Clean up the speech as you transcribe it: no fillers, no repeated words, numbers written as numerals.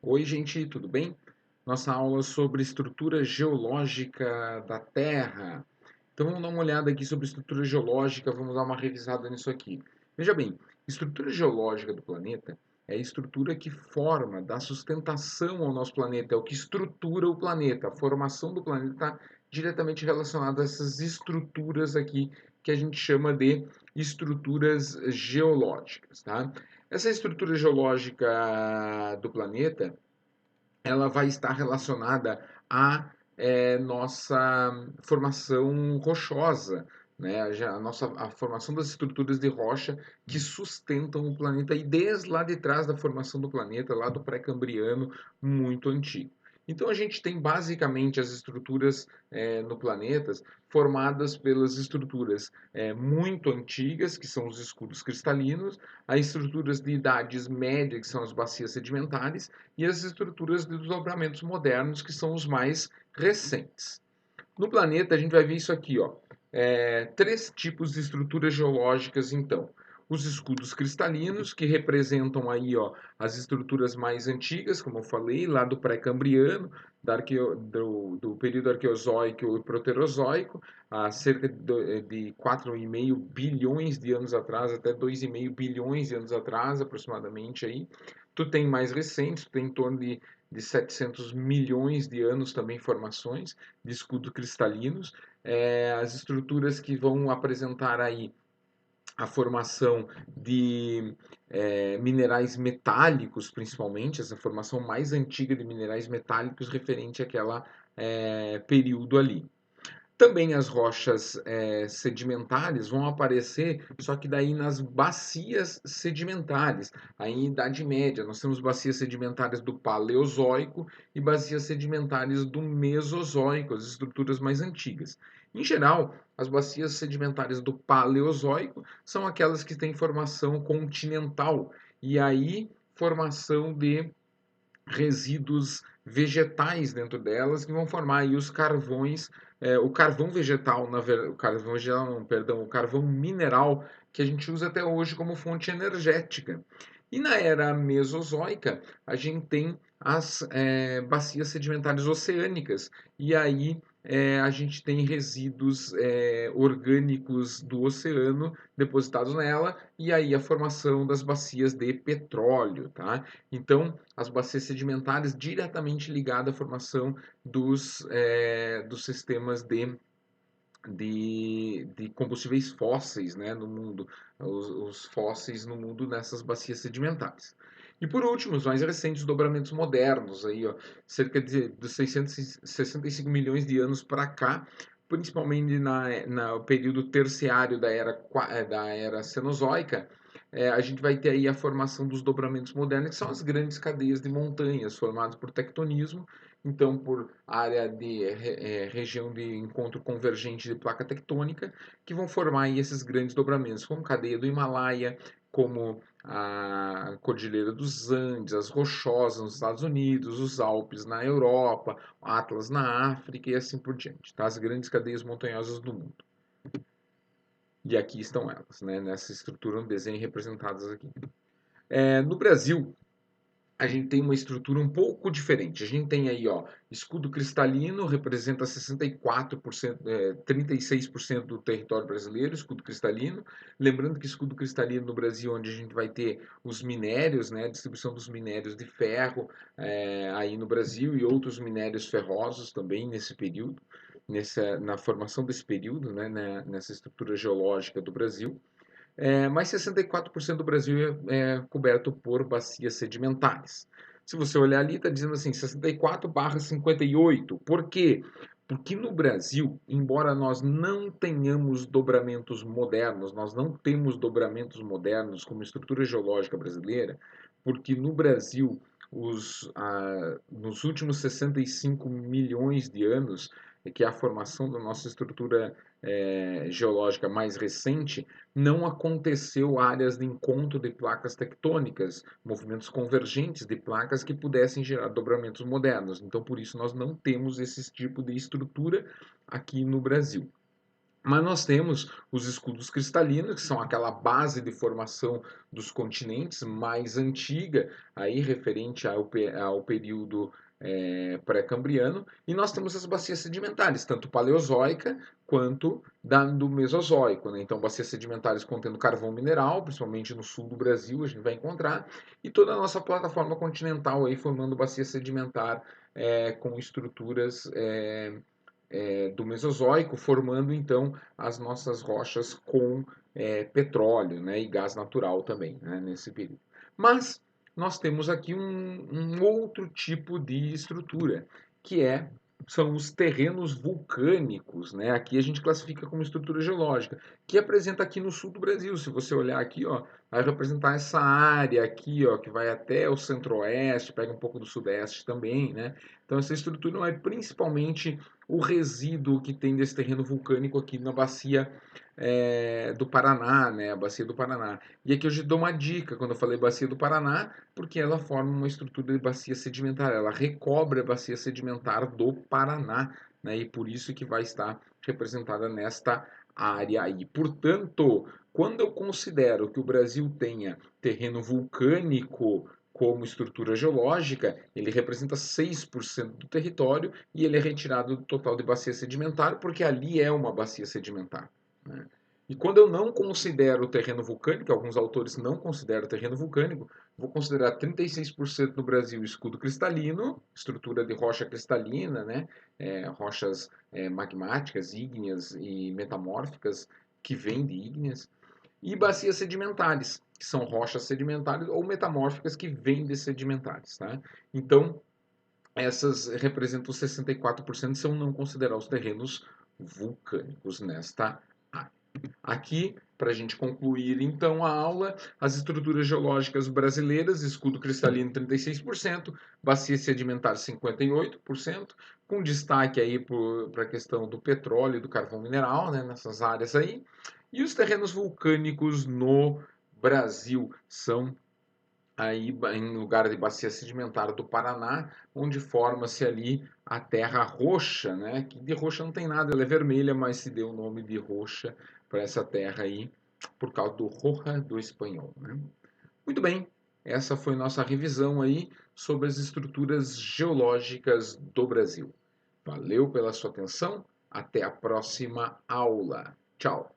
Oi, gente, tudo bem? Nossa aula sobre estrutura geológica da Terra. Então, vamos dar uma olhada aqui sobre estrutura geológica, vamos dar uma revisada nisso aqui. Veja bem, estrutura geológica do planeta é a estrutura que forma, dá sustentação ao nosso planeta, é o que estrutura o planeta. A formação do planeta está diretamente relacionada a essas estruturas aqui que a gente chama de estruturas geológicas, tá? Essa estrutura geológica do planeta ela vai estar relacionada à nossa formação rochosa, né? A formação das estruturas de rocha que sustentam o planeta e desde lá de trás da formação do planeta, lá do pré-cambriano, muito antigo. Então a gente tem basicamente as estruturas no planeta formadas pelas estruturas muito antigas, que são os escudos cristalinos, as estruturas de idades médias, que são as bacias sedimentares, e as estruturas de desdobramentos modernos, que são os mais recentes. No planeta, a gente vai ver isso aqui, ó. Três tipos de estruturas geológicas, então. Os escudos cristalinos, que representam aí, ó, as estruturas mais antigas, como eu falei, lá do pré-cambriano, do período arqueozoico e proterozoico, há cerca de 4,5 bilhões de anos atrás, até 2,5 bilhões de anos atrás, aproximadamente aí. Tu tem mais recentes, tu tem em torno de 700 milhões de anos também formações de escudos cristalinos, as estruturas que vão apresentar aí a formação de minerais metálicos, principalmente, essa formação mais antiga de minerais metálicos referente àquela período ali. Também as rochas sedimentares vão aparecer, só que daí nas bacias sedimentares. Aí em Idade Média, nós temos bacias sedimentares do Paleozoico e bacias sedimentares do Mesozoico, as estruturas mais antigas. Em geral, as bacias sedimentares do Paleozoico são aquelas que têm formação continental, e aí formação de resíduos vegetais dentro delas que vão formar aí os carvões, o carvão vegetal, o carvão vegetal, não, perdão, o carvão mineral que a gente usa até hoje como fonte energética. E na era mesozoica, a gente tem as bacias sedimentares oceânicas, e aí a gente tem resíduos orgânicos do oceano depositados nela, e aí a formação das bacias de petróleo, tá? Então, as bacias sedimentares diretamente ligadas à formação dos sistemas de combustíveis fósseis, né, no mundo, os fósseis no mundo nessas bacias sedimentares. E por último, os mais recentes dobramentos modernos, aí, ó, cerca de 665 milhões de anos para cá, principalmente no período terciário da era Cenozoica, a gente vai ter aí a formação dos dobramentos modernos, que são as grandes cadeias de montanhas formadas por tectonismo, então por área de região de encontro convergente de placa tectônica, que vão formar aí esses grandes dobramentos, como cadeia do Himalaia, como a Cordilheira dos Andes, as Rochosas nos Estados Unidos, os Alpes na Europa, o Atlas na África e assim por diante, tá? As grandes cadeias montanhosas do mundo. E aqui estão elas, né? Nessa estrutura no desenho representadas aqui. No Brasil, a gente tem uma estrutura um pouco diferente. A gente tem aí, ó, escudo cristalino, representa 64%, 36% do território brasileiro, escudo cristalino. Lembrando que escudo cristalino no Brasil, onde a gente vai ter os minérios, né, a distribuição dos minérios de ferro aí no Brasil e outros minérios ferrosos também nesse período, na formação desse período, né, nessa estrutura geológica do Brasil. Mas 64% do Brasil é coberto por bacias sedimentares. Se você olhar ali, está dizendo assim, 64/58. Por quê? Porque no Brasil, embora nós não tenhamos dobramentos modernos, nós não temos dobramentos modernos como estrutura geológica brasileira, porque no Brasil, nos últimos 65 milhões de anos, que é a formação da nossa estrutura geológica mais recente, não aconteceu áreas de encontro de placas tectônicas, movimentos convergentes de placas que pudessem gerar dobramentos modernos. Então, por isso, nós não temos esse tipo de estrutura aqui no Brasil. Mas nós temos os escudos cristalinos, que são aquela base de formação dos continentes mais antiga, aí referente ao período pré-cambriano, e nós temos as bacias sedimentares, tanto paleozoica quanto do Mesozoico, né? Então, bacias sedimentares contendo carvão mineral, principalmente no sul do Brasil, a gente vai encontrar, e toda a nossa plataforma continental aí formando bacia sedimentar com estruturas do Mesozoico, formando então as nossas rochas com petróleo, né, e gás natural também, né, nesse período. Mas nós temos aqui um outro tipo de estrutura, que são os terrenos vulcânicos, né? Aqui a gente classifica como estrutura geológica, que apresenta aqui no sul do Brasil. Se você olhar aqui, ó, vai representar essa área aqui, ó, que vai até o centro-oeste, pega um pouco do sudeste também, né? Então essa estrutura é principalmente o resíduo que tem desse terreno vulcânico aqui na bacia do Paraná, né? A bacia do Paraná. E aqui eu já dou uma dica quando eu falei bacia do Paraná, porque ela forma uma estrutura de bacia sedimentar, ela recobre a bacia sedimentar do Paraná, né? E por isso que vai estar representada nesta área aí. Portanto, quando eu considero que o Brasil tenha terreno vulcânico como estrutura geológica, ele representa 6% do território e ele é retirado do total de bacia sedimentar, porque ali é uma bacia sedimentar, né? E quando eu não considero o terreno vulcânico, alguns autores não consideram o terreno vulcânico, vou considerar 36% no Brasil escudo cristalino, estrutura de rocha cristalina, né? Rochas magmáticas, ígneas e metamórficas que vêm de ígneas, e bacias sedimentares, que são rochas sedimentares ou metamórficas que vêm de sedimentares, tá? Então, essas representam 64% se eu não considerar os terrenos vulcânicos nesta área. Aqui, para a gente concluir então a aula, as estruturas geológicas brasileiras, escudo cristalino 36%, bacia sedimentar 58%, com destaque aí para a questão do petróleo e do carvão mineral, né, nessas áreas aí. E os terrenos vulcânicos no Brasil são aí em lugar de bacia sedimentar do Paraná, onde forma-se ali a terra roxa, né? Que de roxa não tem nada, ela é vermelha, mas se deu o nome de roxa para essa terra aí por causa do roja do espanhol, né? Muito bem, essa foi nossa revisão aí sobre as estruturas geológicas do Brasil. Valeu pela sua atenção, até a próxima aula. Tchau!